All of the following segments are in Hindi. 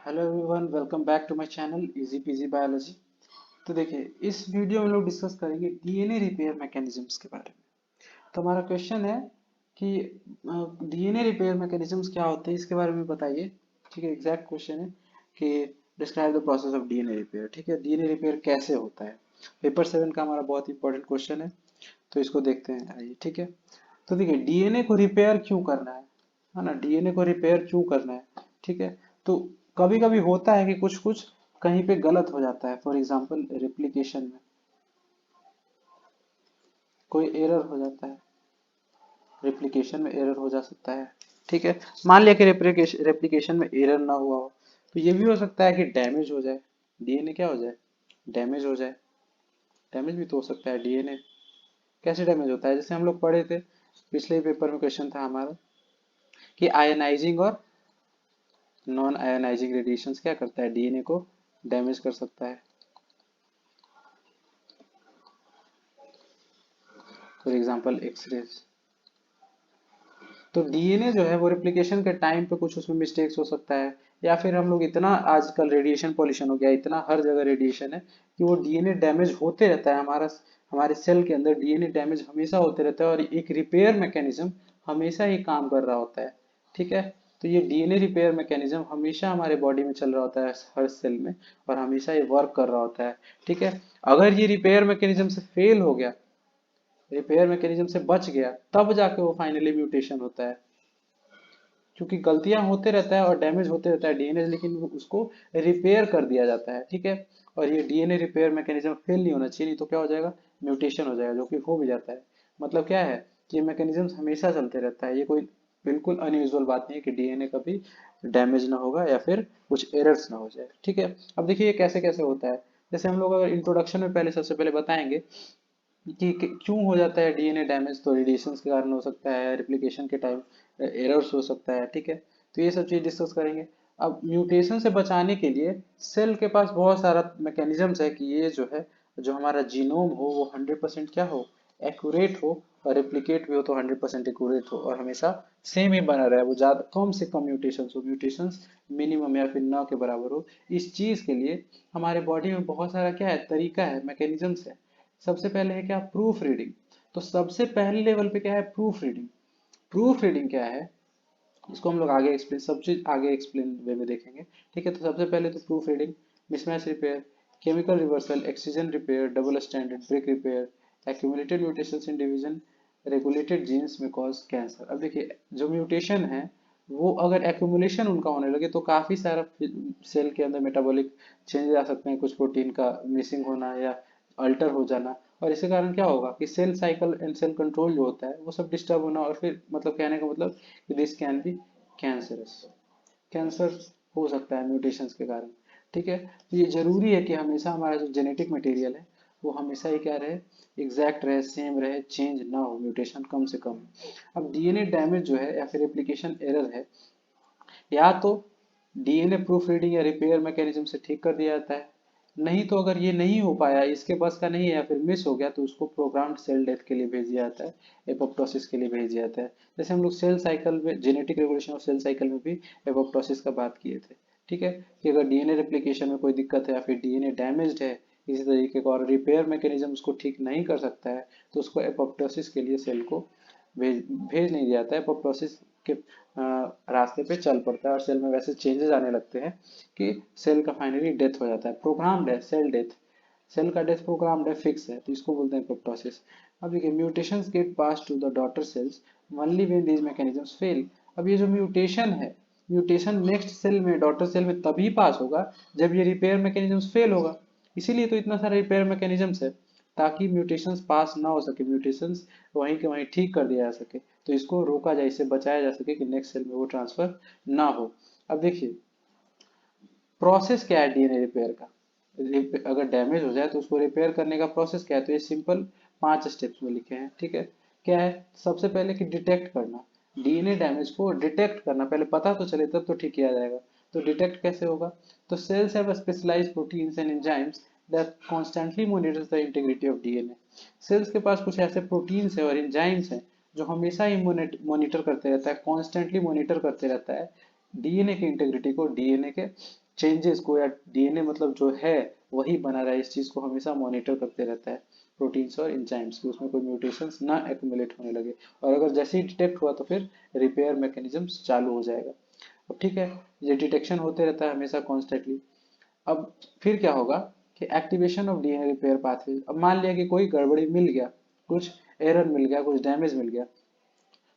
Hello everyone, welcome back to my channel easy PG biology. तो देखिए, इस वीडियो में हम लोग डिस्कस करेंगे डीएनए रिपेयर मैकेनिज्म्स के बारे में। तो हमारा क्वेश्चन है कि डीएनए रिपेयर मैकेनिज्म्स क्या होते हैं, इसके बारे में बताइए। ठीक है, एग्जैक्ट क्वेश्चन है कि describe the process of DNA repair. ठीक है, डीएनए रिपेयर कैसे होता है। पेपर 7 का हमारा बहुत इंपॉर्टेंट क्वेश्चन है, तो इसको देखते हैं। आइए, ठीक है। तो देखिए, डीएनए को रिपेयर क्यों करना है ना, डीएनए को रिपेयर क्यों करना है। ठीक है, तो कभी कभी होता है कि कुछ कुछ कहीं पे गलत हो जाता है। फॉर एग्जांपल रेप्लिकेशन में कोई एरर हो जाता है, रेप्लिकेशन में एरर हो जा सकता है। ठीक है, मान लिया कि रेप्लिकेशन में एरर ना हुआ हो, तो ये भी हो सकता है कि डैमेज हो जाए, डीएनए क्या हो जाए, डैमेज हो जाए। डैमेज भी तो हो सकता है डीएनए। कैसे डैमेज होता है, जैसे हम लोग पढ़े थे पिछले पेपर में, क्वेश्चन था हमारा कि आयनाइजिंग और नॉन आयनाइजिंग रेडिएशंस क्या करता है, डीएनए को डैमेज कर सकता है। For example X-rays. तो डीएनए जो है वो रेप्लिकेशन के टाइम पे कुछ उसमें मिस्टेक्स हो सकता है, या फिर हम लोग इतना आजकल रेडिएशन पॉल्यूशन हो गया, इतना हर जगह रेडिएशन है कि वो डीएनए डैमेज होते रहता है। हमारे सेल के अंदर डीएनए डैमेज हमेशा होते रहता है, और एक रिपेयर मैकेनिज्म हमेशा ही काम कर रहा होता है। ठीक है, तो ये डीएनए रिपेयर मैकेनिज्म हमेशा हमारे बॉडी में चल रहा होता है, हर सेल में, और हमेशा ये वर्क कर रहा होता है। ठीक है, अगर ये रिपेयर मैकेनिज्म से फेल हो गया, रिपेयर मैकेनिज्म से बच गया, तब जाके वो फाइनली म्यूटेशन होता है। क्योंकि गलतियां होते रहता है और डैमेज होते रहता है डीएनए, लेकिन उसको रिपेयर कर दिया जाता है। ठीक है, और ये डीएनए रिपेयर मैकेनिज्म फेल नहीं होना चाहिए, नहीं तो क्या हो जाएगा, म्यूटेशन हो जाएगा, जो कि हो भी जाता है। मतलब क्या है कि ये मैकेनिज्म हमेशा चलते रहता है, ये कोई बिल्कुल अनयूजुअल बात नहीं है कि डीएनए कभी डैमेज ना होगा या फिर कुछ एरर्स ना हो जाए। ठीक है, अब देखिए ये कैसे कैसे होता है। जैसे हम लोग अगर इंट्रोडक्शन में पहले सबसे पहले बताएंगे कि क्यों हो जाता है डीएनए डैमेज, तो रेडिएशन के कारण हो सकता है, रेप्लिकेशन के टाइम एरर्स हो सकता है। ठीक है, तो ये सब चीज डिस्कस करेंगे। अब म्यूटेशन से बचाने के लिए सेल के पास बहुत सारा मैकेनिज्म्स है कि ये जो है, जो हमारा जीनोम हो वो 100% क्या हो, एक्यूरेट हो, और रेप्लिकेट भी हो तो 100% एक्यूरेट हो, और हमेशा सेम ही बना रहे, वो ज्यादा कम से कम म्यूटेशन हो, म्यूटेशंस मिनिमम या फिर न के बराबर हो। इस चीज के लिए हमारे बॉडी में बहुत सारा क्या है, तरीका है, मैकेनिज्म्स है। सबसे पहले है क्या, प्रूफ रीडिंग। तो सबसे पहले लेवल पे क्या है, प्रूफ रीडिंग। प्रूफ रीडिंग क्या है, इसको हम लोग आगे एक्सप्लेन, सब चीज आगे एक्सप्लेन वे में देखेंगे। ठीक है, तो सबसे पहले तो proof reading, mismatch repair, chemical reversal, excision repair, double standard break repair, accumulated mutations in division, regulated genes में कॉज कैंसर। अब देखिए, जो म्यूटेशन है वो अगर एक्यूमुलेशन उनका होने लगे तो काफी सारा सेल के अंदर मेटाबॉलिक चेंजेस आ सकते हैं, कुछ प्रोटीन का मिसिंग होना या अल्टर हो जाना, और इसके कारण क्या होगा कि cell cycle and cell control जो होता है वो सब डिस्टर्ब होना, और फिर मतलब कहने का मतलब this can be cancerous, cancer हो सकता है म्यूटेशंस के कारण। ठीक है, तो ये जरूरी है कि हमेशा हमारा जो जेनेटिक मटेरियल है वो हमेशा ही क्या रहे, एग्जैक्ट रहे, सेम रहे, चेंज ना हो, म्यूटेशन कम से कम। अब डीएनए डैमेज जो है या फिर रेप्लिकेशन एरर है, या तो डीएनए प्रूफ रीडिंग या रिपेयर मैकेनिज्म से ठीक कर दिया जाता है, नहीं तो अगर ये नहीं हो पाया, इसके बस का नहीं है या फिर मिस हो गया, तो उसको प्रोग्राम्ड सेल डेथ के लिए भेज दिया जाता है, एपोप्टोसिस के लिए भेज दिया जाता है। जैसे हम लोग सेल साइकिल में, genetic regulation of cell cycle में भी एपोप्टोसिस का बात किए थे। ठीक है, कि अगर डीएनए रेप्लिकेशन में कोई दिक्कत है या फिर डीएनए डैमेज्ड है इसी तरीके का, और रिपेयर मैकेनिज्म उसको ठीक नहीं कर सकता है, तो उसको एपोप्टोसिस के लिए सेल को भेज भेज नहीं दिया जाता है। एपोप्टोसिस के रास्ते पे चल पड़ता है, और सेल में वैसे चेंजेस आने लगते हैं कि सेल का फाइनली डेथ हो जाता है, प्रोग्राम्ड है सेल डेथ। सेल का डेथ प्रोग्राम्ड है, फिक्स है, तो इसको बोलते हैं एपोप्टोसिस। अब देखिए, mutations get pass to the daughter cells only when these mechanisms fail. अब ये जो म्यूटेशन है, म्यूटेशन नेक्स्ट सेल में, डॉटर सेल में तभी पास होगा जब ये रिपेयर मैकेनिज्म्स फेल होगा। इसीलिए तो इतना सारा रिपेयर मैकेनिज्म्स है, ताकि म्यूटेशंस पास ना हो सके, म्यूटेशंस वहीं के वहीं ठीक कर दिया जा सके, तो इसको रोका जाए, इससे बचाया जा सके कि नेक्स्ट सेल में वो ट्रांसफर ना हो। अब देखिए, प्रोसेस क्या है डीएनए रिपेयर का। अगर डैमेज हो जाए तो उसको रिपेयर करने का प्रोसेस क्या है, तो ये सिंपल 5 स्टेप्स में लिखे हैं। ठीक है, क्या है, सबसे पहले कि डिटेक्ट करना, डीएनए डैमेज को डिटेक्ट करना, पहले पता तो चले तब तो ठीक किया जाएगा। तो डिटेक्ट कैसे होगा, तो cells have specialised proteins and enzymes that constantly monitors the integrity of DNA. Cells के पास कुछ ऐसे प्रोटीन्स है और एंजाइम्स हैं जो हमेशा ही मॉनिटर करते रहता है, कॉन्स्टेंटली मॉनिटर करते रहता है डीएनए की इंटीग्रिटी को, डीएनए के चेंजेस को, या डीएनए मतलब जो है वही बना रहा है, इस चीज को हमेशा मॉनिटर करते रहता है प्रोटीन्स और एंजाइम्स की, उसमें कोई म्यूटेशंस ना एक्यूमुलेट होने लगे। और अगर जैसे ही डिटेक्ट हुआ तो फिर रिपेयर मैकेनिज्म्स चालू हो जाएगा। अब ठीक है, ये डिटेक्शन होते रहता है हमेशा कॉन्स्टेंटली। अब फिर क्या होगा कि activation of DNA repair pathway. अब मान लिया कि कोई गड़बड़ी मिल गया, कुछ एरर मिल गया, कुछ डैमेज मिल गया,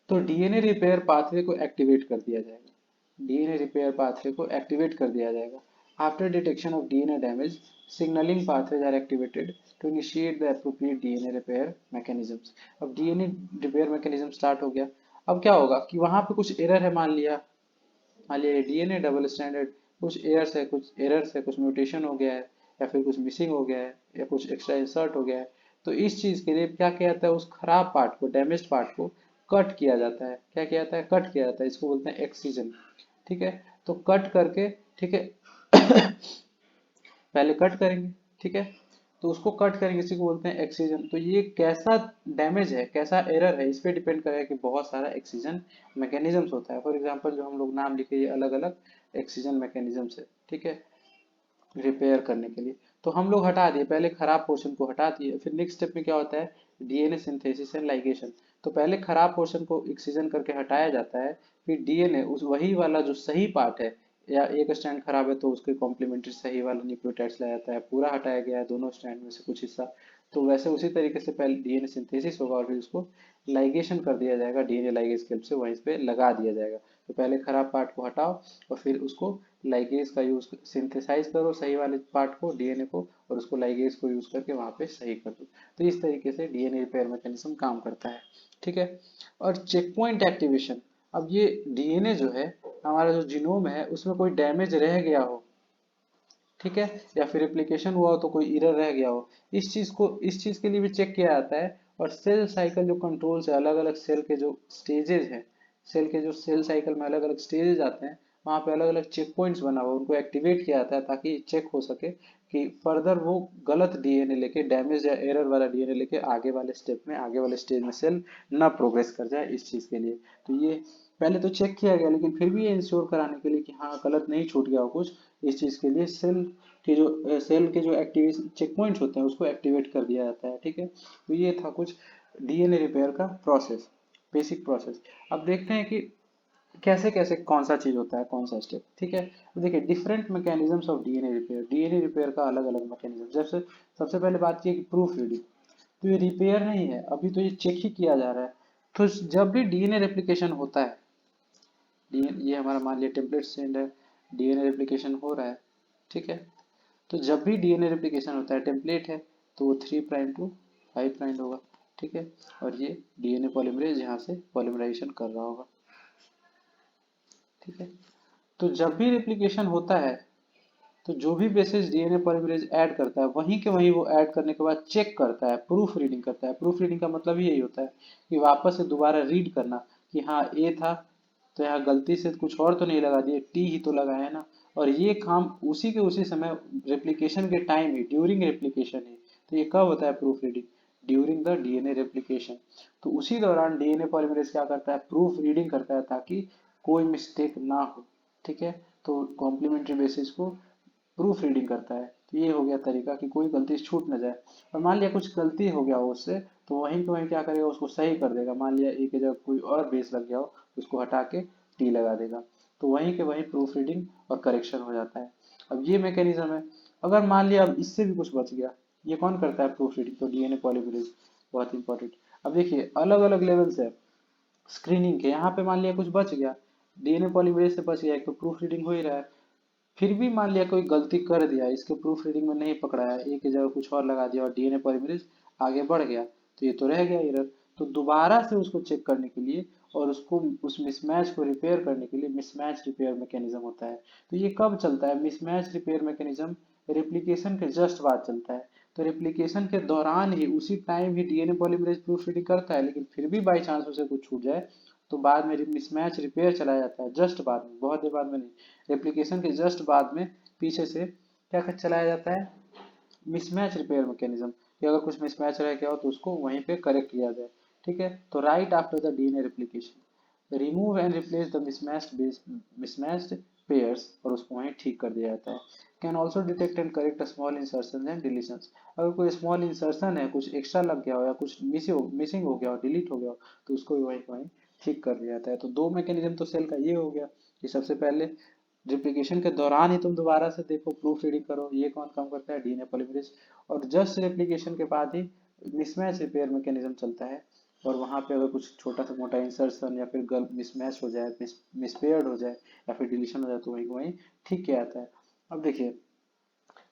तो डीएनए रिपेयर पाथवे को एक्टिवेट कर दिया जाएगा। डीएनए रिपेयर पाथवे को एक्टिवेट कर दिया जाएगा। After detection of DNA damage, signalling pathways are activated to initiate the appropriate DNA repair mechanisms। अब डीएनए रिपेयर मैकेनिज्म स्टार्ट हो गया। अब क्या होगा कि वहां पे कुछ एरर है, मान लिया डीएनए डबल स्टैंडर्ड, कुछ एरर्स है, कुछ म्यूटेशन हो गया है, या फिर कुछ मिसिंग हो गया है, या कुछ एक्स्ट्रा इंसर्ट हो गया है। तो इस चीज के लिए क्या किया जाता है, उस खराब पार्ट को, डैमेज्ड पार्ट को कट किया जाता है। क्या किया जाता है, कट किया जाता है, इसको बोलते हैं एक्सीजन। ठीक है, तो कट करके, ठीक है, पहले कट करेंगे, ठीक है, तो उसको कट करेंगे, इसी को बोलते हैं एक्सीजन। तो ये कैसा डैमेज है, कैसा एरर है, इस पे डिपेंड करेगा कि बहुत सारा एक्सीजन मैकेनिज्म्स होता है। फॉर एग्जांपल जो हम लोग नाम लिखे, ये अलग अलग एक्सीजन मैकेनिज्म्स है, ठीक है, रिपेयर करने के लिए। तो हम लोग हटा दिए, पहले खराब पोर्शन को हटा दिए। फिर नेक्स्ट स्टेप में क्या होता है, डीएनए सिंथेसिस एंड लाइगेशन। तो पहले खराब पोर्शन को एक्सीजन करके हटाया जाता है, फिर डीएनए उस वही वाला जो सही पार्ट है, या एक स्ट्रैंड खराब है तो उसके कॉम्प्लीमेंट्री सही वाला न्यूक्लियोटाइड्स लाया जाता है, पूरा हटाया गया है दोनों स्ट्रैंड में से कुछ हिस्सा। तो वैसे उसी तरीके से पहले डीएनए सिंथेसिस होगा और फिर उसको लाइगेशन कर दिया जाएगा, डीएनए लाइगेज के हेल्प से वहीं पे लगा दिया जाएगा। तो पहले खराब पार्ट को हटाओ और फिर उसको लाइगेज का यूज, सिंथेसाइज करो सही वाले पार्ट को, डीएनए को, और उसको लाइगेज को यूज करके वहां पे सही कर दो। तो इस तरीके से डीएनए रिपेयर मैकेनिज्म काम करता है, ठीक है। और चेक पॉइंट एक्टिवेशन। अब ये डीएनए जो है, हमारा जो जीनोम है, उसमें कोई डैमेज रह गया हो, ठीक है, या फिर एप्लीकेशन हुआ हो तो कोई एरर रह गया हो, इस चीज के लिए भी चेक किया जाता है। और सेल साइकिल जो कंट्रोल्स है, अलग अलग सेल के जो स्टेजेस हैं, सेल साइकिल में अलग अलग स्टेजेस आते हैं, वहां पे अलग अलग चेक पॉइंट्स बना हुआ, उनको एक्टिवेट किया जाता है ताकि चेक हो सके कि फर्दर वो गलत डीएनए लेके, डैमेज या एरर वाला डीएनए लेके आगे वाले स्टेप में, आगे वाले स्टेज में सेल ना प्रोग्रेस कर जाए, इस चीज के लिए। तो ये पहले तो चेक किया गया, लेकिन फिर भी ये इंश्योर कराने के लिए कि हाँ गलत नहीं छूट गया हो कुछ, इस चीज के लिए सेल के जो एक्टिवेशन चेक पॉइंट्स होते हैं उसको एक्टिवेट कर दिया जाता है, ठीक है। तो ये था कुछ डीएनए रिपेयर का प्रोसेस, बेसिक प्रोसेस। अब देखते हैं कि कैसे कैसे कौन सा चीज होता है, कौन सा स्टेप, ठीक है। तो देखिए different mechanisms of DNA repair, DNA repair का अलग अलग मैकेनिज्म। जैसे सबसे पहले बात की कि प्रूफ रीडिंग, तो ये रिपेयर नहीं है, अभी तो ये चेक ही किया जा रहा है। तो जब भी डीएनए रेप्लिकेशन होता है, डीएनए ये हमारा मान लिया टेम्पलेट सेंड है, डीएनए रेप्लिकेशन हो रहा है, ठीक है। तो जब भी डीएनए रेप्लिकेशन होता है, टेम्पलेट है, तो वो 3 प्राइम टू 5 प्राइम होगा, ठीक है। और ये डीएनए पॉलीमरेज यहाँ से पॉलीमराइजेशन कर रहा होगा, ठीक है। तो जब भी रेप्लिकेशन होता है, तो जो भी बेसिस डीएनए पॉलीमरेज ऐड करता है, वहीं के वहीं वो ऐड करने के बाद चेक करता है, प्रूफ रीडिंग करता है। प्रूफ रीडिंग का मतलब यही होता है कि वापस से दोबारा रीड करना कि हाँ ए था, तो यहाँ गलती से कुछ और तो नहीं लगा दिए, टी ही तो लगाया है ना। और ये काम उसी के उसी समय, रेप्लिकेशन के टाइम ही, ड्यूरिंग रेप्लिकेशन ही। तो ये कब होता है proof reading, during the DNA replication. तो उसी दौरान डीएनए पॉलीमरेज क्या करता है, प्रूफ रीडिंग करता है ताकि कोई मिस्टेक ना हो, ठीक है। तो कॉम्प्लीमेंट्री बेसिस को प्रूफ रीडिंग करता है। तो ये हो गया तरीका कि कोई गलती छूट न जाए। और मान लिया कुछ गलती हो गया हो उससे, तो वहीं के वहीं क्या करेगा, उसको सही कर देगा। मान लिया ए की जगह कोई और बेस लग गया हो, उसको हटा के टी लगा देगा, तो वहीं के वहीं प्रूफ रीडिंग और करेक्शन हो जाता है। अब ये मैकेनिज्म है। अगर मान लिया अब इससे भी कुछ बच गया, ये कौन करता है प्रूफ रीडिंग, तो डीएनए पॉलीमरेज, बहुत इंपॉर्टेंट। अब देखिए अलग अलग लेवल्स है स्क्रीनिंग के। यहाँ पे मान लिया कुछ बच गया, डीएनए पॉलीमरेज से बच गया, एक तो प्रूफ रीडिंग हो ही रहा है। फिर भी मान लिया कोई गलती कर दिया, इसके प्रूफ रीडिंग में नहीं पकड़ा है, एक की जगह कुछ और लगा दिया और डीएनए पॉलीमरेज आगे बढ़ गया, तो ये तो रह गया एरर। तो दोबारा से उसको चेक करने के लिए और उसको, उस मिसमैच को रिपेयर करने के लिए मिसमैच रिपेयर मैकेनिज्म होता है। तो ये कब चलता है मिसमैच रिपेयर मैकेनिज्म, रेप्लिकेशन के जस्ट बाद चलता है। तो रेप्लिकेशन के दौरान ही, उसी टाइम ही डीएनए पॉलीमरेज प्रूफ रीडिंग करता है, लेकिन फिर भी बाई चांस उसे कुछ छूट जाए, तो बाद में मिसमैच रिपेयर चलाया जाता है, जस्ट बाद में, बहुत देर बाद में नहीं, रेप्लिकेशन के जस्ट बाद में पीछे से क्या कर चलाया जाता है, मिसमैच रिपेयर मैकेनिज्म, कि अगर कुछ मिसमैच रह गया हो तो उसको वहीं पे करेक्ट किया जाए, ठीक है। तो right after the DNA replication, remove and replace the mismatched pairs, और उसको वहीं ठीक कर दिया जाता है। Can also detect and correct small insertion and deletions, अगर कोई स्मॉल इंसर्शन है, कुछ एक्स्ट्रा लग गया हो या कुछ मिसिंग हो गया हो, डिलीट हो गया हो, तो उसको भी वहीं वहीं ठीक कर दिया जाता है। तो दो मैकेनिज्म तो सेल का ये हो गया कि सबसे पहले रिप्लिकेशन के दौरान ही तुम दोबारा से देखो, प्रूफ रीडिंग करो, ये कौन काम करता है, डीएनए पॉलीमरेज। और जस्ट रेप्लिकेशन के बाद ही मिसमैच रिपेयर मैकेनिज्म चलता है, और वहां पे अगर कुछ छोटा सा मोटा इंसर्शन या फिर गलत मिसमैच हो जाए, मिसपेयर्ड हो जाए या फिर डिलीशन हो जाए, तो वहीं वहीं ठीक किया जाता है। अब देखिए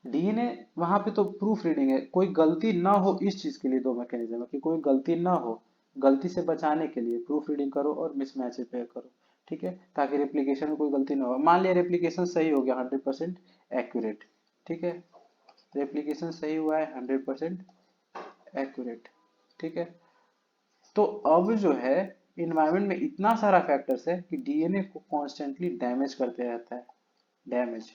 डीएनए वहां पे तो प्रूफ रीडिंग है, कोई गलती ना हो इस चीज के लिए दो मैकेनिज्म है कि कोई गलती ना हो, गलती से बचाने के लिए प्रूफ रीडिंग करो और मिसमैच रिपेयर करो, ठीक है, ताकि रेप्लिकेशन में कोई गलती ना हो। मान लिया रेप्लिकेशन सही हो गया 100% एक्यूरेट, ठीक है, रेप्लिकेशन सही हुआ है 100% एक्यूरेट, ठीक है। तो अब जो है इन्वायरमेंट में इतना सारा फैक्टर्स है कि डीएनए को कॉन्स्टेंटली डैमेज करते रहता है, डैमेज।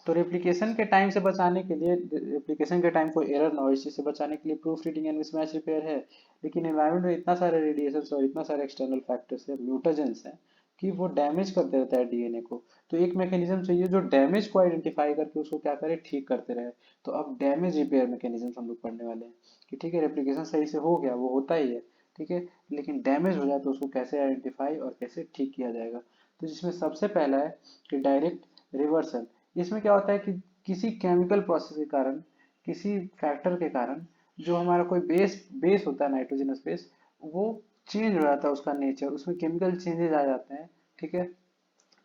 तो रेप्लिकेशन के टाइम से बचाने के लिए, रेप्लिकेशन के टाइम को एरर ना हो इस चीज से बचाने के लिए proof reading and mismatch repair है। लेकिन एनवायरनमेंट में इतना सारे रेडिएशन और इतना सारे एक्सटर्नल फैक्टर्स है, म्यूटेजेंस है, कि वो डैमेज करते रहता है डीएनए को। तो एक मैकेनिज्म चाहिए जो डैमेज को आइडेंटिफाई करके उसको क्या करे, ठीक करते रहे। तो अब डैमेज रिपेयर मैकेनिज्म हम लोग पढ़ने वाले हैं कि ठीक है रेप्लिकेशन सही से हो गया, वो होता ही है, ठीक है, लेकिन डैमेज हो जाए तो उसको कैसे आइडेंटिफाई और कैसे ठीक किया जाएगा। तो जिसमें सबसे पहला है कि डायरेक्ट रिवर्सल। इसमें क्या होता है कि किसी केमिकल प्रोसेस के कारण, किसी फैक्टर के कारण, जो हमारा कोई बेस बेस होता है नाइट्रोजनस बेस, वो चेंज हो जाता है, उसका नेचर, उसमें केमिकल चेंजेस आ जाते हैं, ठीक है।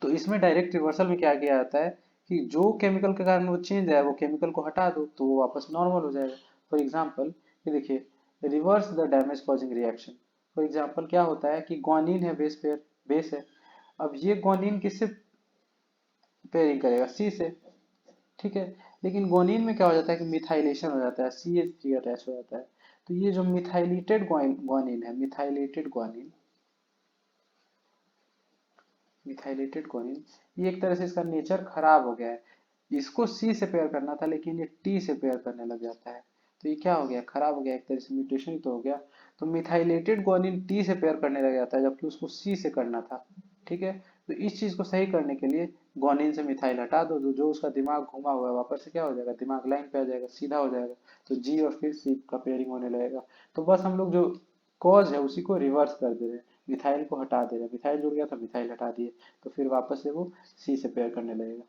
तो इसमें डायरेक्ट रिवर्सल में क्या किया जाता है कि जो केमिकल के कारण वो चेंज है, वो केमिकल को हटा दो तो वो वापस नॉर्मल हो जाएगा। फॉर एग्जाम्पल ये देखिए, reverse the damage causing reaction. For example क्या होता है कि ग्वानिन है बेस पेयर, बेस है, अब ये ग्वानिन किससे पेयरिंग करेगा, सी से, ठीक है। लेकिन गोनिन में क्या हो जाता है कि मिथाइलेशन हो जाता है, CH3 अटैच हो जाता है। तो ये जो मिथाइलेटेड ग्वानिन है, मिथाइलेटेड ग्वानिन, ये एक तरह से इसका नेचर खराब हो गया है। इसको सी से पेयर करना था लेकिन ये टी से पेयर करने लग जाता है। तो ये क्या हो गया, खराब हो गया, एक तरह से म्यूटेशन ही तो हो गया। तो मिथाइलेटेड ग्वानिन टी से पेयर करने लग जाता है जबकि उसको सी से करना था, ठीक है। तो इस चीज को सही करने के लिए ग्वानिन से मिथाइल हटा दो, जो उसका दिमाग घुमा हुआ है वापस से क्या हो जाएगा, दिमाग लाइन पे आ जाएगा, सीधा हो जाएगा। तो जी और फिर सी का पेयरिंग होने लगेगा। तो बस हम लोग जो कॉज है उसी को रिवर्स कर दे रहे हैं, मिथाइल को हटा दे रहे हैं, मिथाइल जुड़ गया था, मिथाइल हटा दिए, तो फिर वापस से वो सी से पेयर करने लगेगा।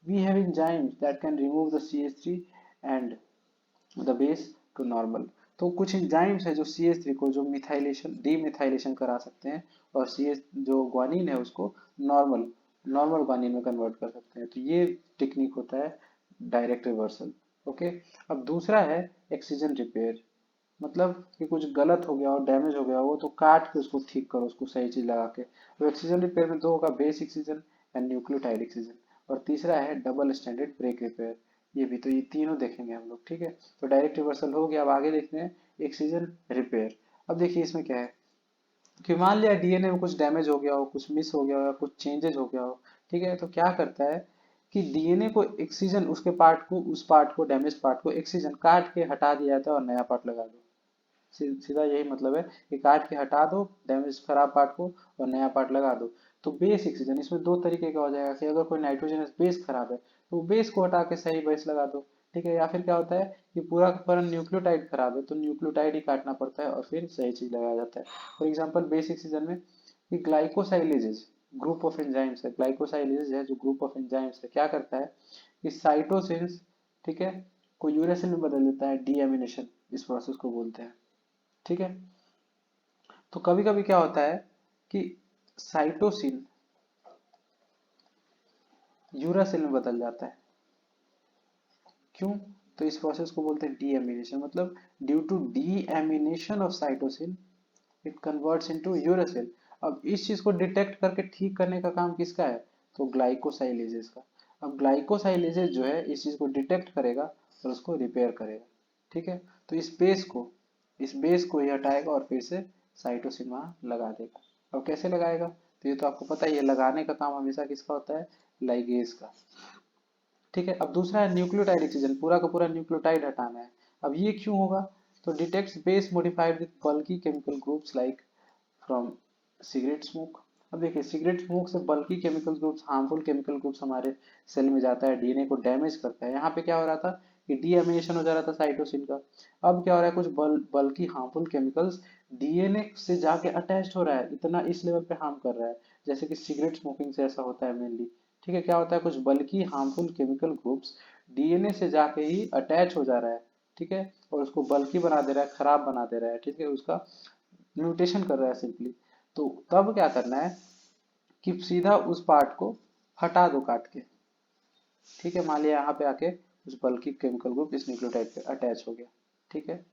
We have enzymes that can remove the CH3 and the base to normal. तो कुछ एंजाइम्स है जो CH3 को जो मिथाइलेशन डीमिथाइलेशन करा सकते हैं, और CH जो ग्वानिन है उसको नॉर्मल नॉर्मल ग्वानिन में कन्वर्ट कर सकते हैं। तो ये टेक्निक होता है डायरेक्ट रिवर्सल, ओके। अब दूसरा है एक्सीजन रिपेयर, मतलब कि कुछ गलत हो गया हो, डैमेज हो गया हो, तो काट के उसको ठीक करो, उसको सही चीज लगा के। तो एक्सीजन रिपेयर में दो होगा, base excision and nucleotide excision. और तीसरा है डबल स्टैंडर्ड ब्रेक रिपेयर। ये भी, तो ये तीनों देखेंगे हम लोग, ठीक है। तो डायरेक्ट रिवर्सल हो गया, अब आगे देखते हैं एक्सीजन रिपेयर। अब देखिए इसमें क्या है कि मान लिया डीएनए में कुछ डैमेज हो गया हो, कुछ मिस हो गया हो या कुछ चेंजेस हो गया हो, ठीक है। तो क्या करता है कि डीएनए को एक्सीजन, उसके पार्ट को, उस पार्ट को, डैमेज पार्ट को एक्सीजन काट के हटा दिया जाता है और नया पार्ट लगा दो। सीधा यही मतलब है कि काट के हटा दो डैमेज खराब पार्ट को और नया पार्ट लगा दो। तो बेस एक्सीजन इसमें दो तरीके का हो जाएगा कि अगर कोई नाइट्रोजन बेस खराब है तो बेस को हटा के सही बेस लगा दो, ठीक है। या फिर क्या होता है कि पूरा का पूरा न्यूक्लियोटाइड खराब है तो न्यूक्लियोटाइड ही काटना पड़ता है और फिर सही चीज लगाया जाता है। फॉर एग्जाम्पल बेस एक्सीजन में कि ग्लाइकोसाइलेजेज ग्रुप ऑफ एंजाइम्स है, ग्लाइकोसाइलेजेज है जो ग्रुप ऑफ एंजाइम्स है, क्या करता है कि साइटोसिन्स, ठीक है, को यूरेसिल में बदल देता है, डीएमिनेशन इस प्रोसेस को बोलते हैं, ठीक है। तो कभी कभी क्या होता है कि साइटोसिन यूरासिल में बदल जाता है, क्यों, तो इस प्रोसेस को बोलते हैं डीएमिनेशन। मतलब due to deamination of cytosine it converts into uracil. अब इस चीज को डिटेक्ट करके ठीक करने का काम किसका है, तो ग्लाइकोसाइलेजेस का। अब ग्लाइकोसाइलेजेस जो है इस चीज को डिटेक्ट करेगा और उसको रिपेयर करेगा, ठीक है। तो इस बेस को ही हटाएगा और फिर से साइटोसिन वहां लगा देगा। अब कैसे लगाएगा, तो ये तो आपको पता ही है, लगाने का काम हमेशा किसका होता है, लाइगेज का, ठीक है। अब दूसरा है न्यूक्लियोटाइड एक्सीजन, पूरा का पूरा न्यूक्लियोटाइड हटाना है। अब ये क्यों होगा, तो detects base modified with bulky chemical groups like from cigarette smoke. अब देखिए सिगरेट स्मोक से बल्कि chemical groups, harmful chemical groups हमारे सेल में जाता है, डीएनए को डैमेज करता है। यहाँ पे क्या हो रहा था कि डीएमिनेशन हो जा रहा था साइटोसिन का। अब क्या हो रहा है, कुछ बल्कि हार्मफुल केमिकल्स डीएनए से जाके अटैच हो रहा है, इतना इस लेवल पे हार्म कर रहा है। जैसे कि सिगरेट स्मोकिंग से ऐसा होता है मेनली। ठीक है, क्या होता है, कुछ बल्कि हार्मफुल केमिकल ग्रुप्स डीएनए से जाके ही अटैच हो जा रहा है। ठीक है, और उसको बल्कि बना दे रहा है, खराब बना दे रहा है। ठीक है, उसका म्यूटेशन कर रहा है सिंपली। तो तब क्या करना है कि सीधा उस पार्ट को हटा दो काट के। ठीक है, मान लिया यहाँ पे आके उस बल्कि केमिकल ग्रुप इस न्यूक्लियोटाइड पे अटैच हो गया। ठीक है,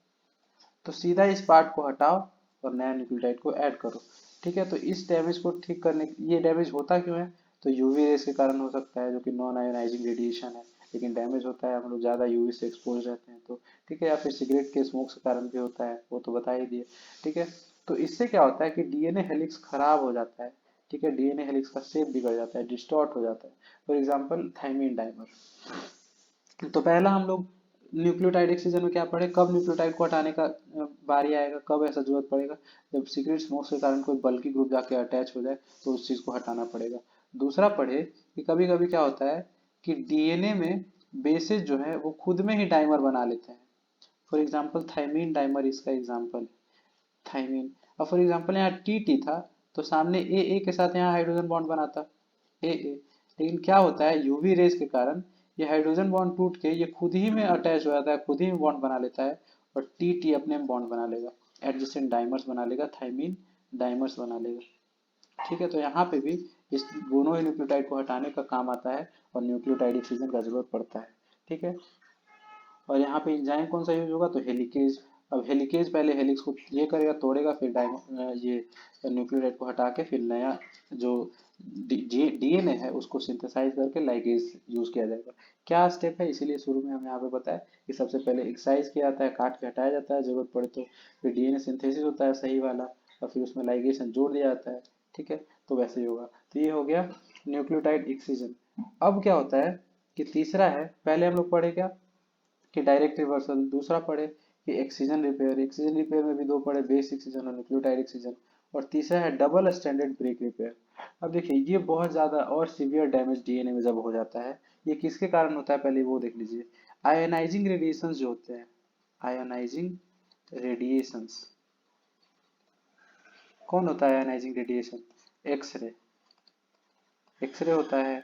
तो सीधा इस पार्ट को हटाओ और नया न्यूक्लियोटाइड को ऐड करो। ठीक है, तो इस डैमेज को ठीक करने, ये डैमेज होता क्यों है, तो यूवी रेस के कारण हो सकता है, जो कि नॉन आयोनाइजिंग रेडिएशन है। लेकिन डैमेज होता है, हम लोग ज़्यादा यूवी से एक्सपोज रहते हैं तो। ठीक है, या फिर सिगरेट के स्मोक के कारण भी होता है, वो तो बता ही दिए। ठीक है, तो इससे क्या होता है कि डीएनए हेलिक्स खराब हो जाता है। ठीक है, डीएनए हेलिक्स का शेप बिगड़ जाता है, डिस्टॉर्ट हो जाता है। For example thymine dimer. तो पहला हम लोग न्यूक्लियोटाइड एक्सीजन में क्या पढ़े, कब न्यूक्लियोटाइड को हटाने का बारी आएगा, कब ऐसा जरूरत पड़ेगा, जब सिगरेट स्मोक के कारण कोई बल्कि ग्रुप जाके अटैच हो जाए तो उस चीज को हटाना पड़ेगा। दूसरा पढ़े कि कभी कभी क्या होता है कि डीएनए में बेसिस जो है वो खुद में ही डाइमर बना लेते हैं। फॉर एग्जाम्पल थाइमीन डाइमर इसका एग्जाम्पल, थाइमीन। अब फॉर एग्जाम्पल यहाँ टी टी था, तो सामने ए के साथ यहाँ हाइड्रोजन बॉन्ड बनाता, ए। लेकिन क्या होता है, यूवी रेस के कारण ये हाइड्रोजन बॉन्ड टूट के ये खुद ही में अटैच हो जाता है, खुद ही में बॉन्ड बना लेता है, और टी टी अपने में बॉन्ड बना लेगा, एडजेसेंट डाइमर्स बना लेगा, थाइमीन डाइमर्स बना लेगा। ठीक है, तो यहाँ पे भी इस दोनों ही न्यूक्लियोटाइड को हटाने का काम आता है और न्यूक्लियोटाइड एक्सीजन का जरूरत पड़ता है। ठीक है, और यहाँ पे एंजाइम कौन सा यूज होगा, तो हेलिकेज। अब हेलिकेज पहले हेलिक्स को ये करेगा, तोड़ेगा, फिर ये न्यूक्लियोटाइड को हटा के फिर नया जो डीएनए है उसको सिंथेसाइज करके लाइगेज यूज किया जाएगा। क्या स्टेप है, इसीलिए शुरू में हमें यहाँ पे बताया कि सबसे पहले एक्सरसाइज किया जाता है, काट के हटाया जाता है जरूरत पड़े तो, फिर डीएनए सिंथेसिस होता है सही वाला, और फिर उसमें लाइगेशन जोड़ दिया जाता है। ठीक है, तो वैसे ही होगा। तो ये हो गया न्यूक्लियोटाइड एक्सीजन। अब क्या होता है कि तीसरा है, पहले हम लोग पढ़े क्या कि डायरेक्ट रिवर्सल, दूसरा पढ़े कि एक्सीजन रिपेयर। एक्सीजन रिपेयर में भी दो पढ़े, बेस एक्सीजन और न्यूक्लियोटाइड एक्सीजन। और तीसरा है डबल स्टैंडर्ड ब्रेक रिपेयर। अब देखिए ये बहुत ज्यादा और सीवियर डैमेज डीएनए में जब हो जाता है, ये किसके कारण होता है पहले वो देख लीजिए। आयोनाइजिंग रेडिएशंस जो होते हैं, आयोनाइजिंग रेडिएशंस, कौन होता है आयोनाइजिंग रेडिएशन, एक्सरे। एक्सरे होता है,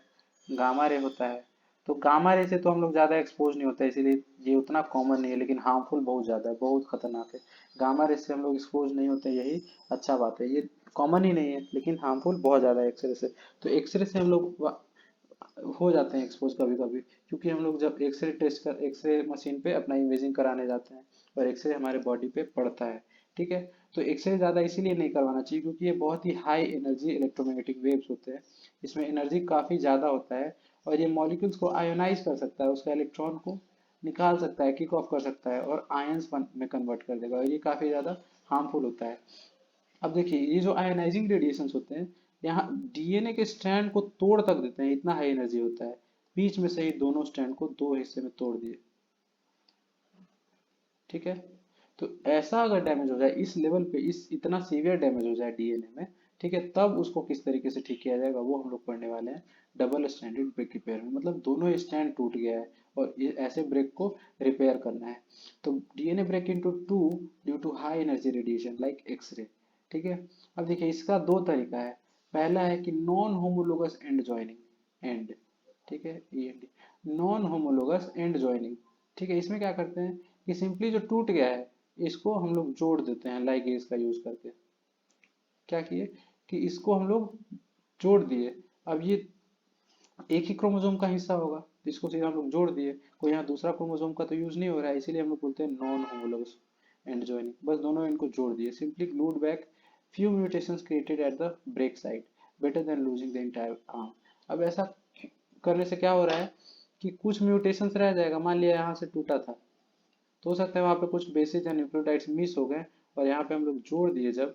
गामा रे होता है। तो गामा रे से तो हम लोग ज़्यादा एक्सपोज नहीं होता है, इसीलिए ये उतना कॉमन नहीं है, लेकिन हार्मफुल बहुत ज़्यादा है, बहुत खतरनाक है। गामा रे से हम लोग एक्सपोज नहीं होते, यही अच्छा बात है। ये कॉमन ही नहीं है, लेकिन हार्मफुल बहुत ज़्यादा है एक्सरे से। तो एक्सरे से हम लोग हो जाते हैं एक्सपोज कभी कभी, क्योंकि हम लोग जब एक्सरे मशीन पे अपना इमेजिंग कराने जाते हैं और एक्सरे हमारे बॉडी पे पड़ता है। ठीक है, तो एक्सरे ज़्यादा इसीलिए नहीं करवाना चाहिए क्योंकि ये बहुत ही हाई एनर्जी इलेक्ट्रोमैग्नेटिक वेव्स होते हैं, इसमें एनर्जी काफ़ी ज़्यादा होता है, और ये मॉलिक्यूल्स को आयोनाइज कर सकता है, उसका इलेक्ट्रॉन को निकाल सकता है, किक ऑफ कर सकता है, और आयंस में कन्वर्ट कर देगा, और ये काफ़ी ज़्यादा हार्मफुल होता है। अब देखिए ये जो आयोनाइजिंग रेडिएशंस होते हैं, यहाँ डीएनए के स्ट्रैंड को तोड़ तक देते हैं, इतना हाई एनर्जी होता है। बीच में से ही दोनों स्ट्रैंड को दो हिस्से में तोड़ दिए। ठीक है, तो ऐसा अगर डैमेज हो जाए इस लेवल पे, इस इतना सीवियर डैमेज हो जाए डीएनए में, ठीक है, तब उसको किस तरीके से ठीक किया जाएगा वो हम लोग पढ़ने वाले हैं डबल स्टैंडर्ड ब्रेक रिपेयर में। मतलब दोनों ही स्टैंड टूट गया है और ये ऐसे ब्रेक को रिपेयर करना है। तो DNA break into two due to high energy radiation like X-ray. ठीक है, अब देखिए इसका दो तरीका है। पहला है कि non homologous and joining, and. ठीक है, E and non homologous and joining. ठीक है, इसमें क्या करते हैं कि सिंपली जो टूट गया है इसको हम लोग जोड़ देते हैं लाइगेज का यूज करके। क्या किए कि इसको हम लोग जोड़ दिए। अब ये एक ही क्रोमोसोम का हिस्सा होगा, तो इसको सीधा हम लोग जोड़ दिए, कोई यहाँ दूसरा क्रोमोसोम का तो यूज नहीं हो रहा है, इसीलिए हम लोग बोलते हैं नॉन होमोलोगस एंड जॉइनिंग। बस दोनों इनको जोड़ दिए, simply glued back few mutations created at the break site better than losing the entire arm. अब ऐसा करने से क्या हो रहा है कि कुछ म्यूटेशंस रह जाएगा, मान लिया यहाँ से टूटा था, तो हो सकता है वहाँ पे कुछ बेसिस या न्यूक्लियोटाइड्स मिस हो गए, और यहाँ पे हम लोग जोड़ दिए जब,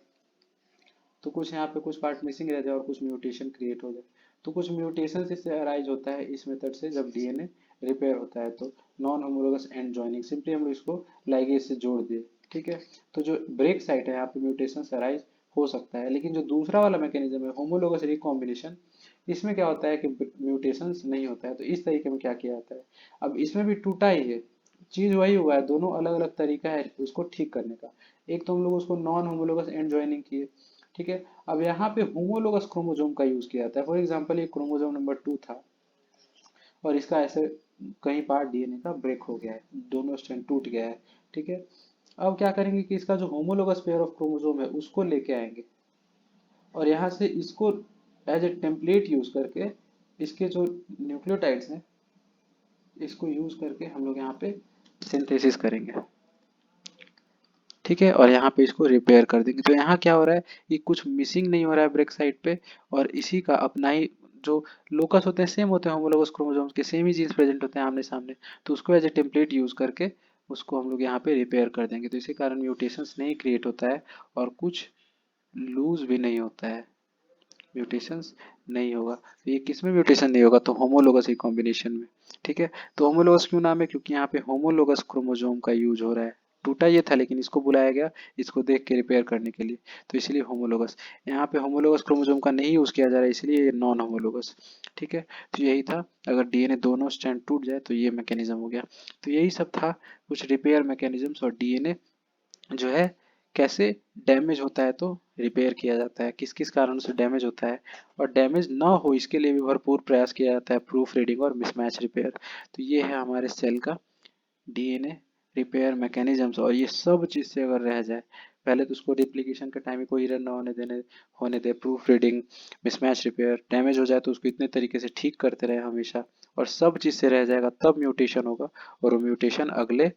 तो कुछ यहाँ पे कुछ पार्ट मिसिंग रह जाए और कुछ म्यूटेशन क्रिएट हो जाए। तो कुछ म्यूटेशन इससे अराइज होता है इस मेथड से जब डीएनए रिपेयर होता है। तो non homologous and joining, simply हम लोग इसको लाइगेज से जोड़ दिए। ठीक है, तो जो ब्रेक साइट है यहाँ पे म्यूटेशन अराइज हो सकता है। लेकिन जो दूसरा वाला मैकेनिज्म है होमोलोगस रिकॉम्बिनेशन, इसमें क्या होता है कि म्यूटेशंस नहीं होता है। तो इस तरीके में क्या किया जाता है, अब इसमें भी टूटा ही है, चीज वही हुआ है, दोनों अलग अलग तरीका है उसको ठीक करने का। एक तो हम लोग उसको नॉन होमोलोगस एंड ज्वाइनिंग किए, ठीक है। अब यहाँ पे होमोलोगस क्रोमोसोम का यूज किया जाता है। फॉर एग्जांपल ये क्रोमोसोम नंबर 2 था और इसका ऐसे कहीं पार्ट डीएनए का ब्रेक हो गया है, दोनों स्ट्रैंड टूट गया है, ठीक है। अब क्या करेंगे कि इसका जो होमोलोगस पेयर ऑफ क्रोमोसोम है उसको लेके आएंगे और यहाँ से इसको एज ए टेम्पलेट यूज करके इसके जो न्यूक्लियोटाइड्स हैं इसको यूज करके हम लोग यहाँ पे सिंथेसिस करेंगे, ठीक है। और यहाँ पे इसको रिपेयर कर देंगे। तो यहाँ क्या हो रहा है, ये कुछ मिसिंग नहीं हो रहा है ब्रेक साइड पे, और इसी का अपना ही जो लोकस होते हैं सेम होते हैं होमोलोगस क्रोमोसोम्स के, सेम ही जीन्स प्रेजेंट होते हैं आमने सामने, तो उसको एज ए टेम्पलेट यूज करके उसको हम लोग यहाँ पे रिपेयर कर देंगे। तो इसी कारण म्यूटेशंस नहीं क्रिएट होता है और कुछ लूज भी नहीं होता है, म्यूटेशंस नहीं होगा। तो ये किस में म्यूटेशन नहीं होगा, तो होमोलोगस रिकॉम्बिनेशन में, ठीक है। तो होमोलोगस क्यों नाम है, क्योंकि यहाँ पे होमोलोगस क्रोमोसोम का यूज हो रहा है। टूटा ये था लेकिन इसको बुलाया गया इसको देख के रिपेयर करने के लिए, तो इसलिए होमोलोगस। यहाँ पे होमोलोगस क्रोमोसोम का नहीं यूज किया जा रहा है इसलिए ये नॉन होमोलोगस, ठीक है। तो यही था, अगर डीएनए दोनों स्ट्रैंड टूट जाए तो ये मैकेनिज्म हो गया। तो यही सब था कुछ रिपेयर मैकेनिज्म्स, और डीएनए जो है कैसे डैमेज होता है तो रिपेयर किया जाता है, किस किस कारणों से डैमेज होता है, और डैमेज ना हो इसके लिए भी भरपूर प्रयास किया जाता है, प्रूफ रीडिंग और मिसमैच रिपेयर। तो ये है हमारे सेल का डीएनए रिपेयर मैकेनिज्म्स। और ये सब चीज़ से अगर रह जाए, पहले तो उसको रिप्लिकेशन के टाइम में कोई एरर ना होने दे, proof reading, mismatch repair, damage हो जाए तो उसको इतने तरीके से ठीक करते रहे हमेशा, और सब चीज़ से रह जाएगा तब म्यूटेशन होगा, और वो म्यूटेशन अगले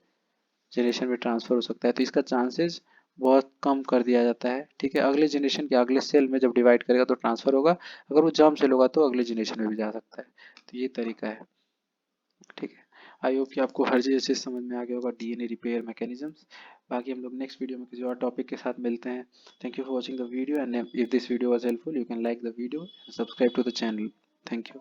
जनरेशन में ट्रांसफर हो सकता है। तो इसका चांसेस बहुत कम कर दिया जाता है, ठीक है। अगले जनरेशन के अगले सेल में जब डिवाइड करेगा तो ट्रांसफर होगा, अगर वो जर्म सेल होगा तो अगले जनरेशन में भी जा सकता है। तो ये तरीका है, ठीक है। आई होप कि आपको हर चीज़ अच्छे से समझ में आ गया होगा डीएनए रिपेयर मैकेनिज्म्स। बाकी हम लोग नेक्स्ट वीडियो में किसी और टॉपिक के साथ मिलते हैं। Thank you for watching the video, and if this video was helpful you can like the video, subscribe to the channel. Thank you.